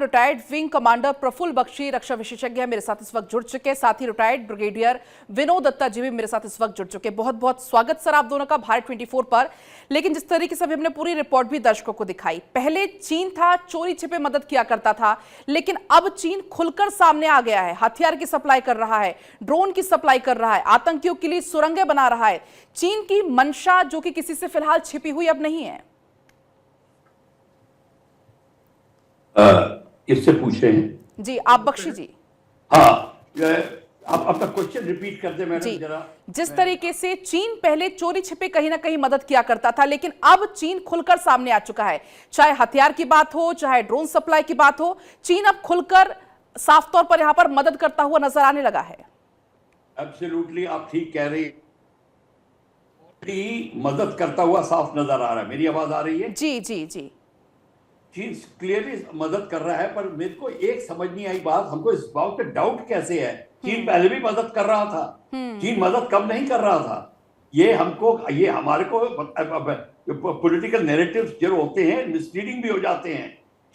Retired wing commander Praful Bakshi रक्षा विशेषज्ञ मेरे साथ इस वक्त जुड़ चुके, साथ ही रिटायर्ड ब्रिगेडियर विनोद दत्ता जी भी मेरे साथ इस वक्त जुड़ चुके। बहुत बहुत स्वागत सर आप दोनों का भारत 24 पर। लेकिन जिस तरीके से हमने पूरी रिपोर्ट भी दर्शकों को दिखाई, पहले चीन था चोरी छिपे मदद किया करता था, लेकिन अब चीन खुलकर सामने आ गया है, हथियार की सप्लाई कर रहा है, ड्रोन की सप्लाई कर रहा है, आतंकियों के लिए सुरंगें बना रहा है। चीन की मंशा जो कि किसी से फिलहाल छिपी हुई अब नहीं है। इससे पूछे हैं जी आप बख्शी जी। हाँ, आप अपना क्वेश्चन रिपीट कर दे मैडम जरा। जिस तरीके से चीन पहले चोरी छिपे कहीं ना कहीं मदद किया करता था, लेकिन अब चीन खुलकर सामने आ चुका है, चाहे हथियार की बात हो चाहे ड्रोन सप्लाई की बात हो, चीन अब खुलकर साफ तौर पर यहां पर मदद करता हुआ नजर आने लगा है। एब्सोल्युटली आप ठीक कह रही, मदद करता हुआ साफ नजर आ रहा है। मेरी आवाज आ रही है? जी जी जी। चीन क्लियरली मदद कर रहा है, पर मेरे को एक समझ नहीं आई बात, हमको इस बात पे डाउट कैसे है। चीन पहले भी मदद कर रहा था, चीन मदद कब नहीं कर रहा था। ये हमारे को पॉलिटिकल नैरेटिव्स जो होते हैं मिसलीडिंग भी हो जाते हैं।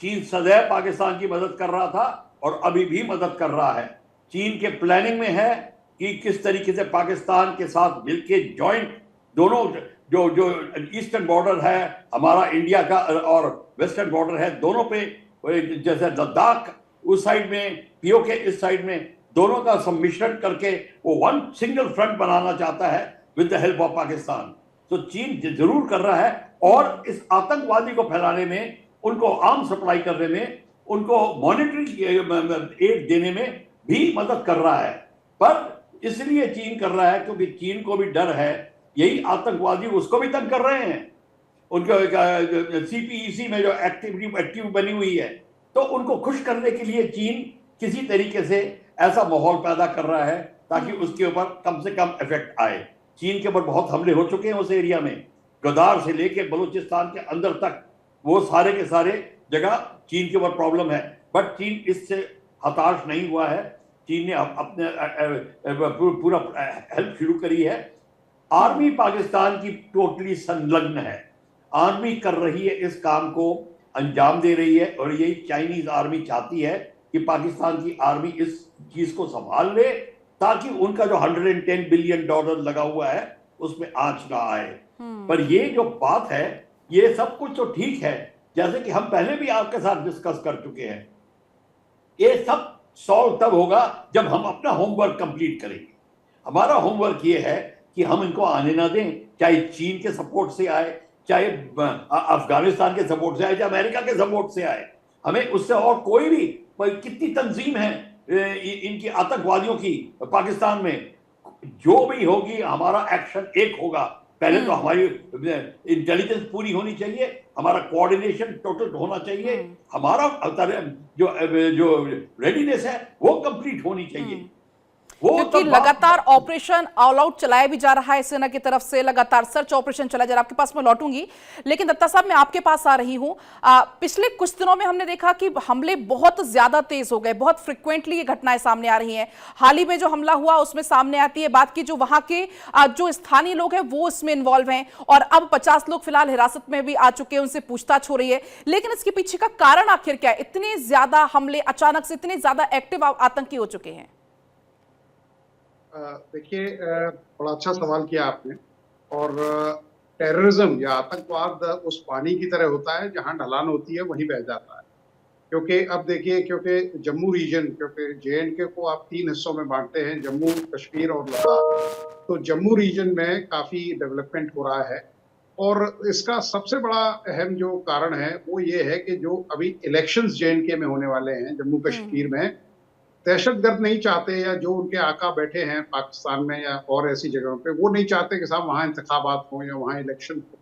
चीन सदैव पाकिस्तान की मदद कर रहा था और अभी भी मदद कर रहा है। चीन के प्लानिंग में है कि किस तरीके से पाकिस्तान के साथ मिलके जॉइंट दोनों जो जो ईस्टर्न बॉर्डर है हमारा इंडिया का और वेस्टर्न बॉर्डर है, दोनों पे जैसे लद्दाख उस साइड में, पीओके इस साइड में, दोनों का सम्मिश्रण करके वो वन सिंगल फ्रंट बनाना चाहता है with the help of Pakistan. तो चीन जरूर कर रहा है और इस आतंकवादी को फैलाने में, उनको आर्म सप्लाई करने में, उनको मॉनिटरी एड देने में भी मदद कर रहा है। पर इसलिए चीन कर रहा है क्योंकि चीन को भी डर है, यही आतंकवादी उसको भी तंग कर रहे हैं। उनको सीपीईसी में जो एक्टिव बनी हुई है, तो उनको खुश करने के लिए चीन किसी तरीके से ऐसा माहौल पैदा कर रहा है ताकि उसके ऊपर कम से कम इफेक्ट आए। चीन के ऊपर बहुत हमले हो चुके हैं उस एरिया में, गद्दार से लेके बलूचिस्तान के अंदर तक, वो सारे के सारे जगह चीन के ऊपर प्रॉब्लम है। बट चीन इससे हताश नहीं हुआ है। चीन ने अपने पूरा हेल्प शुरू करी है। आर्मी पाकिस्तान की टोटली संलग्न है, आर्मी कर रही है, इस काम को अंजाम दे रही है और यही चाइनीज आर्मी चाहती है कि पाकिस्तान की आर्मी इस चीज को संभाल ले ताकि उनका जो $110 बिलियन लगा हुआ है उसमें आंच ना आए। पर ये जो बात है, ये सब कुछ तो ठीक है, जैसे कि हम पहले भी आपके साथ डिस्कस कर चुके हैं। ये सब सॉल्व तब होगा जब हम अपना होमवर्क कंप्लीट करेंगे। हमारा होमवर्क ये है कि हम इनको आने ना दें, चाहे चीन के सपोर्ट से आए, चाहे अफगानिस्तान के सपोर्ट से आए, चाहे अमेरिका के सपोर्ट से आए। हमें उससे और कोई भी कितनी तंजीम है इनकी आतंकवादियों की पाकिस्तान में, जो भी होगी हमारा एक्शन एक होगा। पहले तो हमारी इंटेलिजेंस पूरी होनी चाहिए, हमारा कोऑर्डिनेशन टोटल होना चाहिए, हमारा जो रेडीनेस है वो कंप्लीट होनी चाहिए। क्योंकि लगातार ऑपरेशन ऑल आउट चलाया भी जा रहा है सेना की तरफ से, लगातार सर्च ऑपरेशन चला जा रहा है। आपके पास मैं लौटूंगी, लेकिन दत्ता साहब मैं आपके पास आ रही हूं। पिछले कुछ दिनों में हमने देखा कि हमले बहुत ज्यादा तेज हो गए, बहुत फ्रिक्वेंटली ये घटनाएं सामने आ रही हैं। हाल ही में जो हमला हुआ उसमें सामने आती है बात की जो वहां के जो स्थानीय लोग हैं वो इसमें इन्वॉल्व हैं, और अब 50 लोग फिलहाल हिरासत में भी आ चुके हैं, उनसे पूछताछ हो रही है। लेकिन इसके पीछे का कारण आखिर क्या है? इतने ज्यादा हमले अचानक से, इतने ज्यादा एक्टिव आतंकी हो चुके हैं। देखिए, बड़ा अच्छा सवाल किया आपने। और टेररिज्म या आतंकवाद उस पानी की तरह होता है जहां ढलान होती है वहीं बह जाता है। क्योंकि अब देखिए, क्योंकि जम्मू रीजन, क्योंकि जेएंडके को आप 3 हिस्सों में बांटते हैं, जम्मू कश्मीर और लद्दाख। तो जम्मू रीजन में काफी डेवलपमेंट हो रहा है और इसका सबसे बड़ा अहम जो कारण है वो ये है कि जो अभी इलेक्शंस जेएंडके में होने वाले हैं, जम्मू कश्मीर में दहशतगर्द नहीं चाहते, या जो उनके आका बैठे हैं पाकिस्तान में या और ऐसी जगहों पे, वो नहीं चाहते कि साहब वहाँ इंतखाबात हों या वहाँ इलेक्शन हो।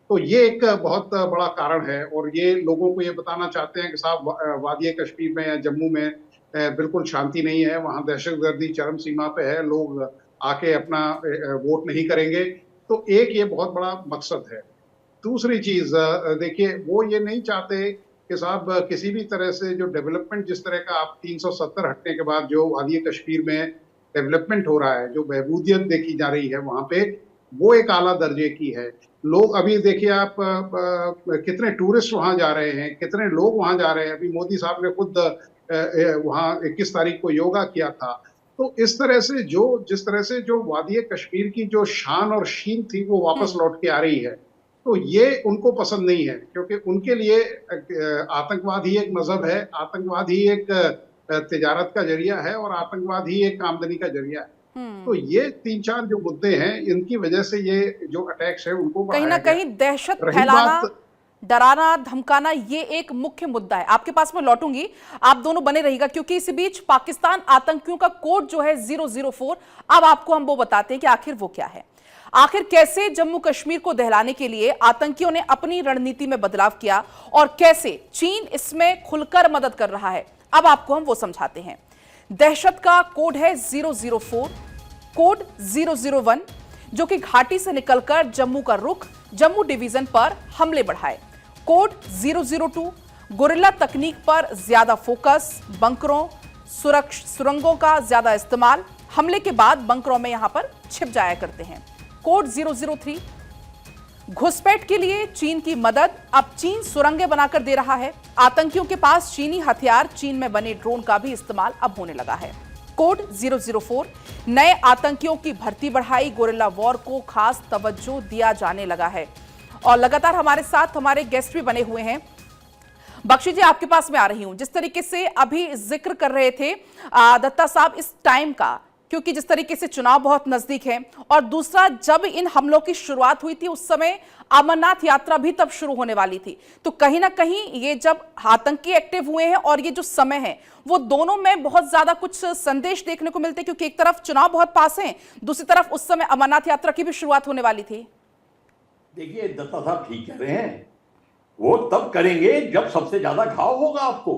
तो ये एक बहुत बड़ा कारण है और ये लोगों को ये बताना चाहते हैं कि साहब वादिय कश्मीर में या जम्मू में बिल्कुल शांति नहीं है, वहाँ दहशतगर्दी चरम सीमा पे है, लोग आके अपना वोट नहीं करेंगे। तो एक ये बहुत बड़ा मकसद है। दूसरी चीज देखिए, वो ये नहीं चाहते कि साहब किसी भी तरह से जो डेवलपमेंट, जिस तरह का आप 370 हटने के बाद जो वादिय कश्मीर में डेवलपमेंट हो रहा है, जो बहबूदियत देखी जा रही है वहाँ पे, वो एक आला दर्जे की है। लोग अभी देखिए आप कितने टूरिस्ट वहां जा रहे हैं, कितने लोग वहां जा रहे हैं। अभी मोदी साहब ने खुद वहां 21 तारीख को योगा किया था। तो इस तरह से जिस तरह से जो वादी कश्मीर की जो शान और शीन थी वो वापस लौट के आ रही है, तो ये उनको पसंद नहीं है, क्योंकि उनके लिए आतंकवाद ही एक मजहब है, आतंकवाद ही एक तिजारत का जरिया है, और आतंकवाद ही एक आमदनी का जरिया है। तो ये 3-4 जो मुद्दे हैं, इनकी वजह से ये जो अटैक्स है उनको कहीं ना बढ़ाया कहीं गया। दहशत रही फैलाना, बात, डराना, धमकाना, ये एक मुख्य मुद्दा है। आपके पास मैं लौटूंगी, आप दोनों बने रहिएगा, क्योंकि इसी बीच पाकिस्तान आतंकियों का कोड जो है 004, अब आपको हम वो बताते हैं कि आखिर वो क्या है। आखिर कैसे जम्मू कश्मीर को दहलाने के लिए आतंकियों ने अपनी रणनीति में बदलाव किया और कैसे चीन इसमें खुलकर मदद कर रहा है, अब आपको हम वो समझाते हैं। दहशत का कोड है 004, कोड 001, जो कि घाटी से निकलकर जम्मू का रुख, जम्मू डिवीजन पर हमले बढ़ाए। कोड 002, गुरिल्ला तकनीक पर ज्यादा फोकस, बंकरों, सुरंगों का ज्यादा इस्तेमाल, हमले के बाद बंकरों में यहां पर छिप जाया करते हैं। कोड 003, घुसपैठ के लिए चीन की मदद, अब चीन सुरंगें बनाकर दे रहा है। आतंकियों के पास चीनी हथियार, चीन में बने ड्रोन का भी इस्तेमाल अब होने लगा है। कोड 004, नए आतंकियों की भर्ती बढ़ाई, गोरिल्ला वॉर को खास तवज्जो दिया जाने लगा है। और लगातार हमारे साथ हमारे गेस्ट भी बने हुए हैं। बख्शी जी, आपके पास मैं आ रही हूं। जिस तरीके से अभी जिक्र कर रहे थे दत्ता साहब इस टाइम का, क्योंकि जिस तरीके से चुनाव बहुत नजदीक है, और दूसरा जब इन हमलों की शुरुआत हुई थी उस समय अमरनाथ यात्रा भी तब शुरू होने वाली थी। तो कहीं ना कहीं ये जब आतंकी एक्टिव हुए हैं और ये जो समय है, वो दोनों में बहुत ज्यादा कुछ संदेश देखने को मिलते हैं, क्योंकि एक तरफ चुनाव बहुत पास है, दूसरी तरफ उस समय अमरनाथ यात्रा की भी शुरुआत होने वाली थी। देखिए दत्ता साहब ठीक कह रहे हैं, वो तब करेंगे जब सबसे ज्यादा घाव होगा आपको।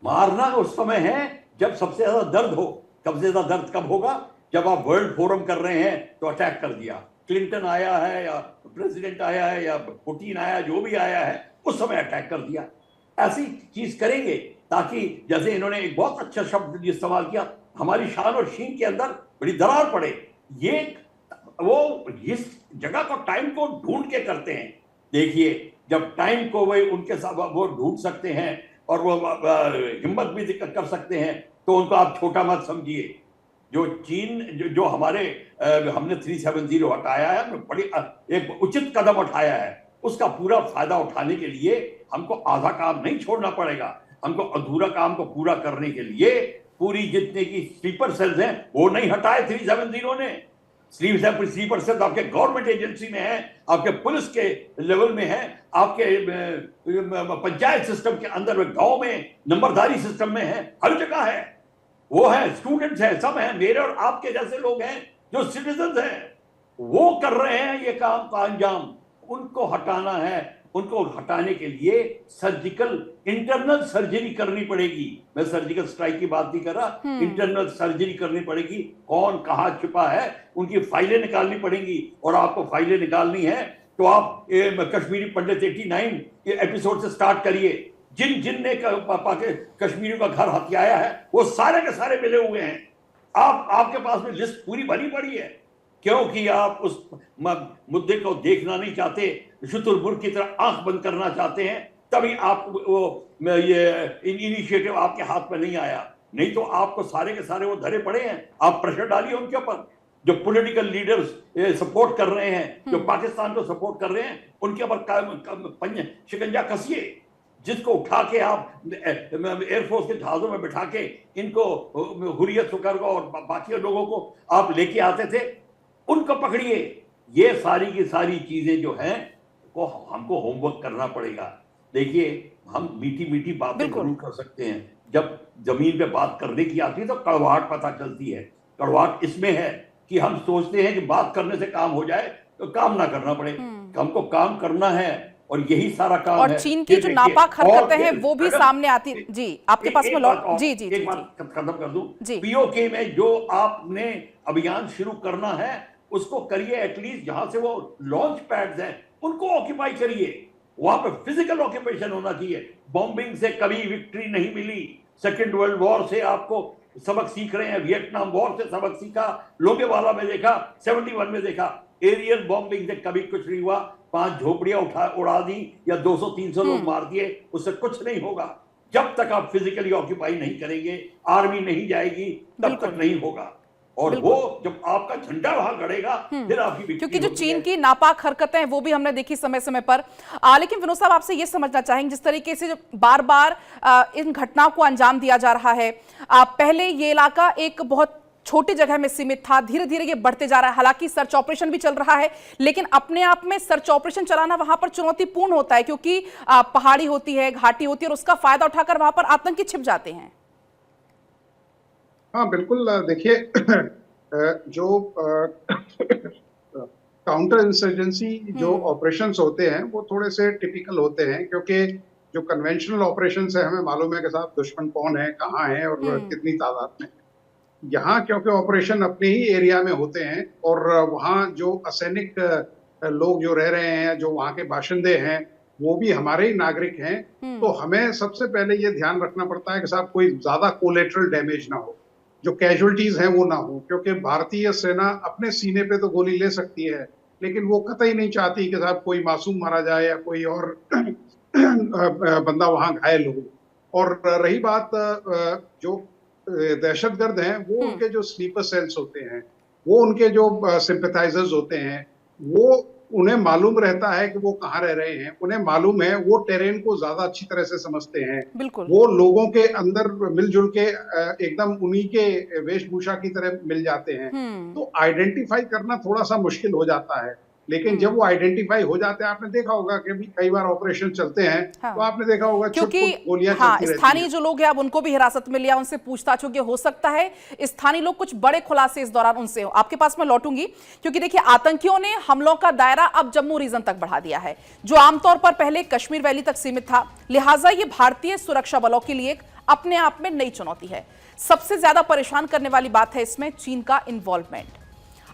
मारना उस समय है जब सबसे ज्यादा दर्द हो। सबसे ज्यादा दर्द कब होगा? जब आप वर्ल्ड फोरम कर रहे हैं तो अटैक कर दिया, क्लिंटन आया है या प्रेसिडेंट आया है या पुतिन आया, जो भी आया है, उस समय अटैक कर दिया। ऐसी चीज करेंगे ताकि, जैसे इन्होंने एक बहुत अच्छा शब्द इस्तेमाल किया, हमारी शान और शीन के अंदर बड़ी दरार पड़े। ये वो इस जगह को, टाइम को ढूंढ के करते हैं। देखिए जब टाइम को वो उनके साथ वो ढूंढ सकते हैं और वो हिम्मत भी कर सकते हैं, तो उनको आप छोटा मत समझिए। जो चीन जो हमारे हमने 370 हटाया है, बड़ी एक उचित कदम उठाया है, उसका पूरा फायदा उठाने के लिए हमको आधा काम नहीं छोड़ना पड़ेगा। हमको अधूरा काम को पूरा करने के लिए पूरी जितने की स्लीपर सेल्स हैं वो नहीं हटाए 370 ने। स्लीपर सेल्स आपके गवर्नमेंट एजेंसी में है, आपके पुलिस के लेवल में है, आपके पंचायत सिस्टम के अंदर में, गांव में नंबरदारी सिस्टम में है, हर जगह है। वो है, स्टूडेंट्स हैं, सब हैं, मेरे और आपके जैसे लोग हैं जो सिटीजन हैं, वो कर रहे हैं ये काम का अंजाम। उनको हटाना है। उनको हटाने के लिए सर्जिकल, इंटरनल सर्जरी करनी पड़ेगी। मैं सर्जिकल स्ट्राइक की बात नहीं कर रहा, इंटरनल सर्जरी करनी पड़ेगी। कौन कहां छुपा है उनकी फाइलें निकालनी पड़ेंगी, और आपको फाइलें निकालनी है तो आप कश्मीरी पंडित 89 एपिसोड से स्टार्ट करिए। जिन ने कश्मीरियों का घर हथियाया है वो सारे के सारे मिले हुए हैं। आपके पास में लिस्ट पूरी भरी पड़ी है, क्योंकि आप उस मुद्दे को देखना नहीं चाहते, शुतुरमुर्ग की तरह आंख बंद करना चाहते हैं। तभी आप वो ये इनिशिएटिव आपके हाथ में नहीं आया, नहीं तो आपको सारे के सारे वो धरे पड़े हैं। आप प्रेशर डालिए उनके ऊपर। जो पॉलिटिकल लीडर्स सपोर्ट कर रहे हैं, जो पाकिस्तान को सपोर्ट कर रहे हैं, उनके ऊपर शिकंजा कसिए। जिसको उठा के आप एयरफोर्स के जहाजों में बिठा के इनको हुर्रियत सुकर को और बाकी लोगों को आप लेके आते थे, उनको पकड़िए। ये सारी की सारी चीजें जो हैं वो हमको होमवर्क करना पड़ेगा। देखिए हम मीठी मीठी बातें जरूर कर सकते हैं, जब जमीन पे बात करने की आती है तो कड़वाहट पता चलती है। कड़वाहट इसमें है कि हम सोचते हैं कि बात करने से काम हो जाए, तो काम ना करना पड़े। हमको काम करना है, और यही सारा काम और है। चीन की जो नापाक हरकतें हैं वो भी सामने आती। जी, आपके पास में एक बात खत्म कर दूं। पीओके में जो आपने अभियान शुरू करना है उसको करिए। एटलीस्ट जहां से वो लॉन्च पैड्स हैं उनको ऑक्यूपाई करिए। वहां पे फिजिकल ऑक्यूपेशन होना चाहिए। बॉम्बिंग से कभी विक्ट्री नहीं मिली। सेकेंड वर्ल्ड वॉर से आपको सबक सीख रहे हैं, वियतनाम वॉर से सबक सीखा, लोगेवाला में देखा, 71 में देखा। एरियल बॉम्बिंग से कभी कुछ नहीं हुआ। 5 झोपड़ियां उड़ा दी या 200-300 लोग मार दिए, उससे कुछ नहीं होगा। जब तक आप फिजिकली ऑक्यूपाई नहीं करेंगे, आर्मी नहीं जाएगी, तब तक नहीं होगा। और वो जब आपका झंडा वहां गड़ेगा, फिर आपकी, क्योंकि जो चीन की नापाक हरकतें हैं वो भी हमने देखी समय समय पर। लेकिन विनोद साहब, आपसे ये समझना चाहेंगे, जिस तरीके से बार बार इन घटनाओं को अंजाम दिया जा रहा है, पहले ये इलाका एक बहुत छोटी जगह में सीमित था, धीरे धीरे ये बढ़ते जा रहा है। हालांकि सर्च ऑपरेशन भी चल रहा है, लेकिन अपने आप में सर्च ऑपरेशन चलाना वहां पर चुनौतीपूर्ण होता है, क्योंकि पहाड़ी होती है, घाटी होती है, और उसका फायदा उठाकर वहां पर आतंकी छिप जाते हैं। हाँ बिल्कुल, देखिए जो काउंटर इंसर्जेंसी जो ऑपरेशंस होते हैं वो थोड़े से टिपिकल होते हैं, क्योंकि जो कन्वेंशनल ऑपरेशंस है हमें मालूम है कि साहब दुश्मन कौन है, कहाँ है और कितनी तादाद में। यहाँ क्योंकि ऑपरेशन अपने ही एरिया में होते हैं और वहाँ जो असैनिक लोग जो रह रहे हैं, जो वहाँ के बाशिंदे हैं, वो भी हमारे ही नागरिक हैं, तो हमें सबसे पहले ये ध्यान रखना पड़ता है कि साहब कोई ज्यादा कोलेटरल डैमेज ना हो, जो कैजुअलिटीज हैं वो ना हो, क्योंकि भारतीय सेना अपने सीने पे तो गोली ले सकती है, लेकिन वो कतई नहीं चाहती कि साहब कोई मासूम मारा जाए या कोई और बंदा वहां घायल हो। और रही बात जो दहशतगर्द हैं, वो उनके जो स्लीपर सेल्स होते हैं, वो उनके जो सिंपैथाइजर्स होते हैं, वो उन्हें मालूम रहता है कि वो कहाँ रह रहे हैं, उन्हें मालूम है, वो टेरेन को ज्यादा अच्छी तरह से समझते हैं, वो लोगों के अंदर मिलजुल के एकदम उन्हीं के वेशभूषा की तरह मिल जाते हैं। तो आइडेंटिफाई करना थोड़ा सा मुश्किल हो जाता है, लेकिन जब वो आइडेंटिफाई हो जाते हैं, आपने देखा होगा कि भी कई बार ऑपरेशन चलते हैं, तो आपने देखा होगा क्योंकि गोलियां चलती रहती हैं। स्थानीय जो लोग हैं, अब उनको भी हिरासत में लिया, उनसे पूछताछ होगी, हो सकता है स्थानीय लोग कुछ बड़े खुलासे इस दौरान उनसे हो। आपके पास मैं लौटूंगी, क्योंकि देखिए आतंकियों ने हमलों का दायरा अब जम्मू रीजन तक बढ़ा दिया है, जो आमतौर पर पहले कश्मीर वैली तक सीमित था। लिहाजा ये भारतीय सुरक्षा बलों के लिए अपने आप में नई चुनौती है। सबसे ज्यादा परेशान करने वाली बात है इसमें चीन का इन्वॉल्वमेंट।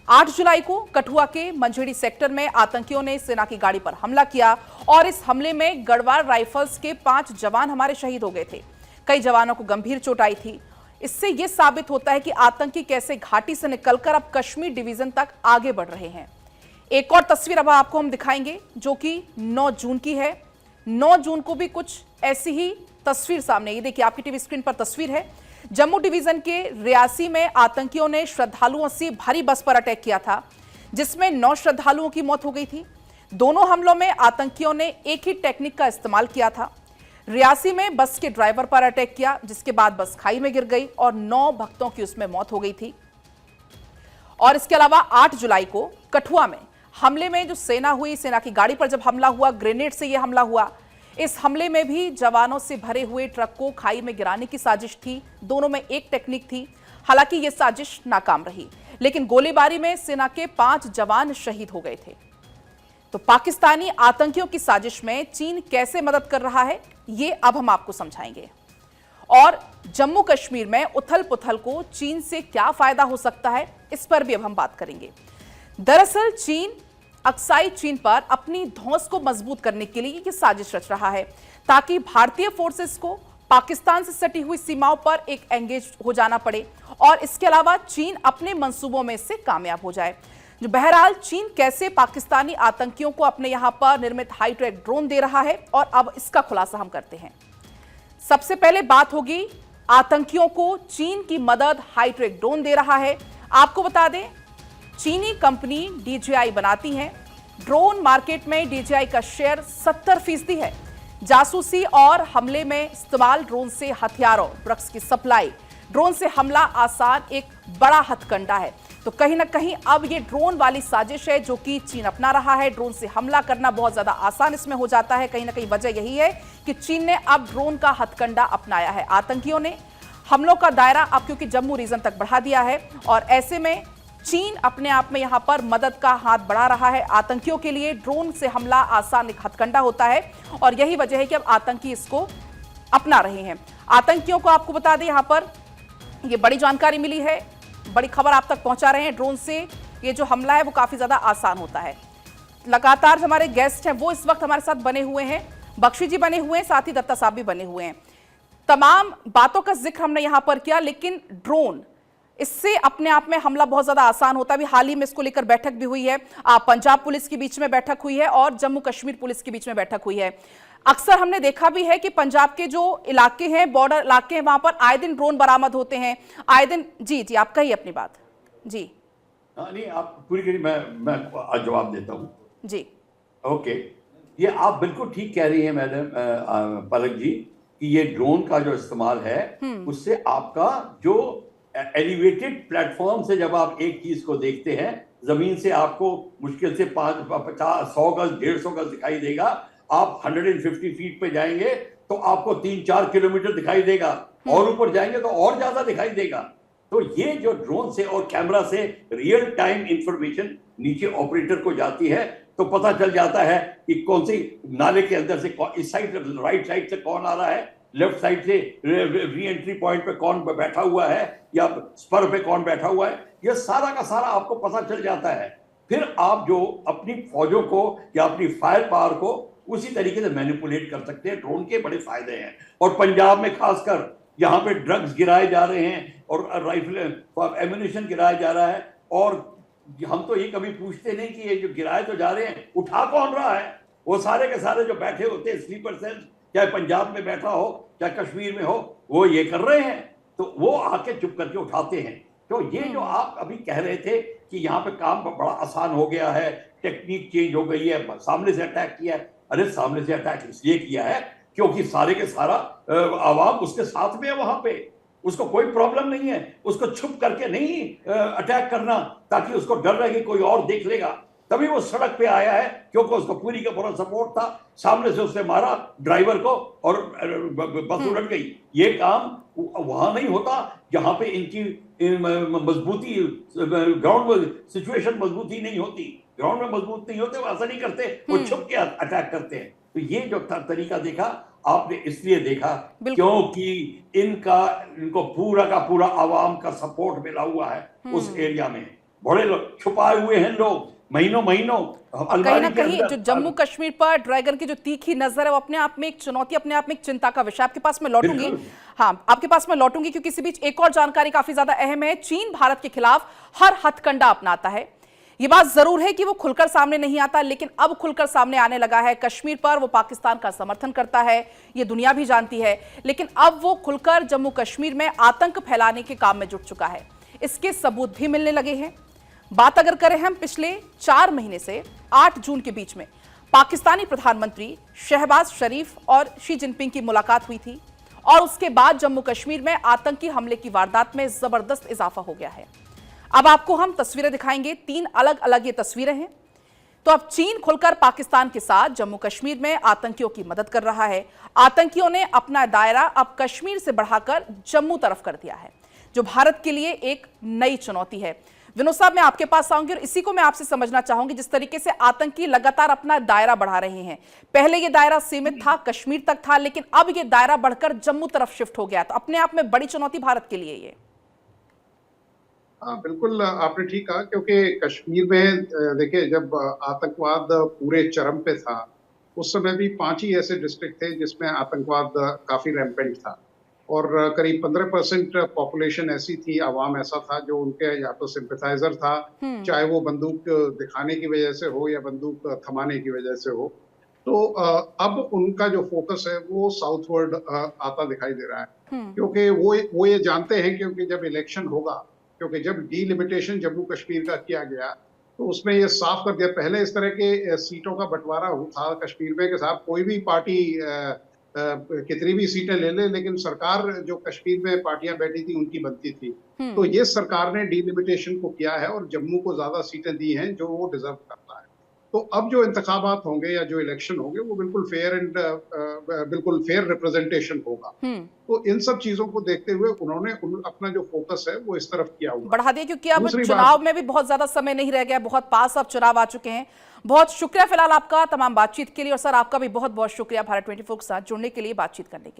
8 जुलाई को कठुआ के मंझेड़ी सेक्टर में आतंकियों ने सेना की गाड़ी पर हमला किया और इस हमले में गढ़वाल राइफल्स के 5 जवान हमारे शहीद हो गए थे। कई जवानों को गंभीर चोट आई थी। इससे यह साबित होता है कि आतंकी कैसे घाटी से निकलकर अब कश्मीर डिवीजन तक आगे बढ़ रहे हैं। एक और तस्वीर अब आपको हम दिखाएंगे, जो कि 9 जून की है। 9 जून को भी कुछ ऐसी ही तस्वीर सामने, ये देखिए आपकी टीवी स्क्रीन पर तस्वीर है। जम्मू डिवीजन के रियासी में आतंकियों ने श्रद्धालुओं से भरी बस पर अटैक किया था, जिसमें 9 श्रद्धालुओं की मौत हो गई थी। दोनों हमलों में आतंकियों ने एक ही टेक्निक का इस्तेमाल किया था। रियासी में बस के ड्राइवर पर अटैक किया, जिसके बाद बस खाई में गिर गई और 9 भक्तों की उसमें मौत हो गई थी। और इसके अलावा 8 जुलाई को कठुआ में हमले में जो सेना हुई, सेना की गाड़ी पर जब हमला हुआ, ग्रेनेड से यह हमला हुआ। इस हमले में भी जवानों से भरे हुए ट्रक को खाई में गिराने की साजिश थी। दोनों में एक टेक्निक थी। हालांकि यह साजिश नाकाम रही, लेकिन गोलीबारी में सेना के 5 जवान शहीद हो गए थे। तो पाकिस्तानी आतंकियों की साजिश में चीन कैसे मदद कर रहा है, ये अब हम आपको समझाएंगे। और जम्मू कश्मीर में उथल पुथल को चीन से क्या फायदा हो सकता है, इस पर भी अब हम बात करेंगे। दरअसल चीन अक्साई चीन पर अपनी धौंस को मजबूत करने के लिए यह साजिश रच रहा है, ताकि भारतीय फोर्सेस को पाकिस्तान से सटी हुई सीमाओं पर एक एंगेज हो जाना पड़े और इसके अलावा चीन अपने मंसूबों में से कामयाब हो जाए। जो बहरहाल चीन कैसे पाकिस्तानी आतंकियों को अपने यहां पर निर्मित हाईटेक ड्रोन दे रहा है, और अब इसका खुलासा हम करते हैं। सबसे पहले बात होगी आतंकियों को चीन की मदद हाईटेक ड्रोन दे रहा है। आपको बता दें, चीनी कंपनी DJI बनाती है। ड्रोन मार्केट में DJI का शेयर 70% है। जासूसी और हमले में इस्तेमाल ड्रोन से हथियारों, ड्रग्स की सप्लाई, ड्रोन से हमला आसान एक बड़ा हथकंडा है। तो कहीं ना कहीं अब ये ड्रोन वाली साजिश है जो कि चीन अपना रहा है। ड्रोन से हमला करना बहुत ज्यादा आसान इसमें हो जाता है। कहीं ना कहीं वजह यही है कि चीन ने अब ड्रोन का हथकंडा अपनाया है। आतंकियों ने हमलों का दायरा अब क्योंकि जम्मू रीजन तक बढ़ा दिया है, और ऐसे में चीन अपने आप में यहां पर मदद का हाथ बढ़ा रहा है। आतंकियों के लिए ड्रोन से हमला आसान एक हथकंडा होता है, और यही वजह है कि अब आतंकी इसको अपना रहे हैं। आतंकियों को आपको बता दें, यहां पर ये बड़ी जानकारी मिली है, बड़ी खबर आप तक पहुंचा रहे हैं। ड्रोन से ये जो हमला है वो काफी ज्यादा आसान होता है। लगातार हमारे गेस्ट हैं वो इस वक्त हमारे साथ बने हुए हैं। बख्शी जी बने हुए हैं, साथ ही दत्ता साहब भी बने हुए हैं। तमाम बातों का जिक्र हमने यहां पर किया, लेकिन ड्रोन इससे अपने आप में हमला बहुत ज्यादा आसान होता है। अभी हाल ही में इसको लेकर बैठक भी हुई है, पंजाब पुलिस के बीच में बैठक हुई है और जम्मू कश्मीर पुलिस के बीच में बैठक हुई है। अक्सर हमने देखा भी है कि पंजाब के जो इलाके हैं, बॉर्डर इलाके हैं, वहां पर आए दिन ड्रोन बरामद होते हैं, आए दिन। जी जी, आप कहिए अपनी बात। जी नहीं, आप पूरी करिए, मैं जवाब देता हूँ जी। ओके, ये आप बिल्कुल ठीक कह रही हैं मैडम पलक जी कि ये ड्रोन का जो इस्तेमाल है उससे आपका जो एलिवेटेड प्लेटफॉर्म से जब आप एक चीज को देखते हैं, जमीन से आपको मुश्किल से 100 गज 150 गज दिखाई देगा, आप 150 फीट पे जाएंगे तो आपको 3-4 किलोमीटर दिखाई देगा, और ऊपर जाएंगे तो और ज्यादा दिखाई देगा। तो ये जो ड्रोन से और कैमरा से रियल टाइम इंफॉर्मेशन नीचे ऑपरेटर को जाती है, तो पता चल जाता है कि कौन सी नाले के अंदर से इस साइड राइट साइड से कौन आ रहा है, लेफ्ट साइड से री एंट्री पॉइंट पे कौन बैठा हुआ है या स्पर पे कौन बैठा हुआ है, यह सारा का सारा आपको पता चल जाता है। फिर आप जो अपनी फौजों को या अपनी फायर पावर को उसी तरीके से मैनिपुलेट कर सकते हैं। ड्रोन के बड़े फायदे हैं, और पंजाब में खासकर यहाँ पे ड्रग्स गिराए जा रहे हैं और राइफल एम्यूनिशन गिराया जा रहा है, और हम तो ये कभी पूछते नहीं कि ये जो गिराए तो जा रहे हैं उठा कौन रहा है। वो सारे के सारे जो बैठे होते हैं स्लीपर सेल, चाहे पंजाब में बैठा हो चाहे कश्मीर में हो, वो ये कर रहे हैं, तो वो आके चुप करके उठाते हैं। तो ये जो आप अभी कह रहे थे कि यहाँ पे काम बड़ा आसान हो गया है, टेक्निक चेंज हो गई है, सामने से अटैक किया है। अरे सामने से अटैक इसलिए किया है क्योंकि सारे के सारा आवाम उसके साथ में है वहां पे, उसको कोई प्रॉब्लम नहीं है, उसको छुप करके नहीं अटैक करना ताकि उसको डर रहे कि कोई और देख लेगा, तभी वो सड़क पे आया है क्योंकि उसको पूरी का पूरा सपोर्ट था। सामने से उसने मारा ड्राइवर को और बस उलट गई। ये काम वहां नहीं होता जहां पे इनकी मजबूती, ग्राउंड सिचुएशन मजबूती नहीं होती, ग्राउंड में मजबूत नहीं होते, वो ऐसा नहीं करते, वो छुप के अटैक करते हैं। तो ये जो तरीका देखा आपने, इसलिए देखा क्योंकि इनको पूरा का पूरा आवाम का सपोर्ट मिला हुआ है उस एरिया में। बड़े लोग छुपाए हुए हैं, लोग महीनों कहीं ना कहीं जो जम्मू कश्मीर पर ड्रैगन की जो तीखी नजर है वो अपने आप में एक चुनौती, अपने आप में एक चिंता का विषय। आपके पास मैं लौटूंगी, हाँ आपके पास मैं लौटूंगी, क्योंकि इसी बीच एक और जानकारी काफी ज्यादा अहम है। चीन भारत के खिलाफ हर हथकंडा अपनाता है। ये बात जरूर है कि वो खुलकर सामने नहीं आता, लेकिन अब खुलकर सामने आने लगा है। कश्मीर पर वो पाकिस्तान का समर्थन करता है, ये दुनिया भी जानती है, लेकिन अब वो खुलकर जम्मू कश्मीर में आतंक फैलाने के काम में जुट चुका है। इसके सबूत भी मिलने लगे हैं। बात अगर करें हम पिछले 4 महीने से 8 जून के बीच में पाकिस्तानी प्रधानमंत्री शहबाज शरीफ और शी जिनपिंग की मुलाकात हुई थी, और उसके बाद जम्मू कश्मीर में आतंकी हमले की वारदात में जबरदस्त इजाफा हो गया है। अब आपको हम तस्वीरें दिखाएंगे, 3 अलग अलग ये तस्वीरें हैं। तो अब चीन खुलकर पाकिस्तान के साथ जम्मू कश्मीर में आतंकियों की मदद कर रहा है। आतंकियों ने अपना दायरा अब कश्मीर से बढ़ाकर जम्मू तरफ कर दिया है, जो भारत के लिए एक नई चुनौती है। विनोद साहब, मैं आपके पास आऊंगी और इसी को मैं आपसे समझना चाहूंगी, जिस तरीके से आतंकी लगातार अपना दायरा बढ़ा रहे हैं। पहले ये दायरा सीमित था, कश्मीर तक था, लेकिन अब ये दायरा बढ़कर जम्मू तरफ शिफ्ट हो गया। तो अपने आप में बड़ी चुनौती भारत के लिए ये। हाँ बिल्कुल, आपने ठीक कहा, क्योंकि कश्मीर में देखिए जब आतंकवाद पूरे चरम पे था उस समय भी 5 ही ऐसे डिस्ट्रिक्ट थे जिसमें आतंकवाद काफी रैम्पेंट था, और करीब 15% पॉपुलेशन ऐसी थी, आवाम ऐसा था जो उनके या तो सिंपैथाइजर था, चाहे वो बंदूक दिखाने की वजह से हो या बंदूक थमाने की वजह से हो। तो अब उनका जो फोकस है वो साउथवर्ड आता दिखाई दे रहा है, क्योंकि वो ये जानते हैं, क्योंकि जब इलेक्शन होगा, क्योंकि जब डीलिमिटेशन जम्मू कश्मीर का किया गया तो उसमें ये साफ कर दिया, पहले इस तरह के सीटों का बंटवारा था कश्मीर में कि साहब कोई भी पार्टी कितनी भी सीटें ले ले, लेकिन सरकार जो कश्मीर में पार्टियां बैठी थी उनकी बनती थी। तो ये सरकार ने डीलिमिटेशन को किया है और जम्मू को ज्यादा सीटें दी हैं जो वो डिजर्व करता है। तो अब जो इंतखाबात होंगे या जो इलेक्शन होंगे वो बिल्कुल फेयर रिप्रेजेंटेशन होगा। तो इन सब चीजों को देखते हुए उन्होंने अपना जो फोकस है वो इस तरफ किया हुआ बढ़ा दिया, क्योंकि अब चुनाव में भी बहुत ज्यादा समय नहीं रह गया, बहुत पास अब चुनाव आ चुके हैं। बहुत शुक्रिया फिलहाल आपका तमाम बातचीत के लिए, और सर आपका भी बहुत बहुत शुक्रिया भारत 24 के साथ जुड़ने के लिए, बातचीत करने के लिए।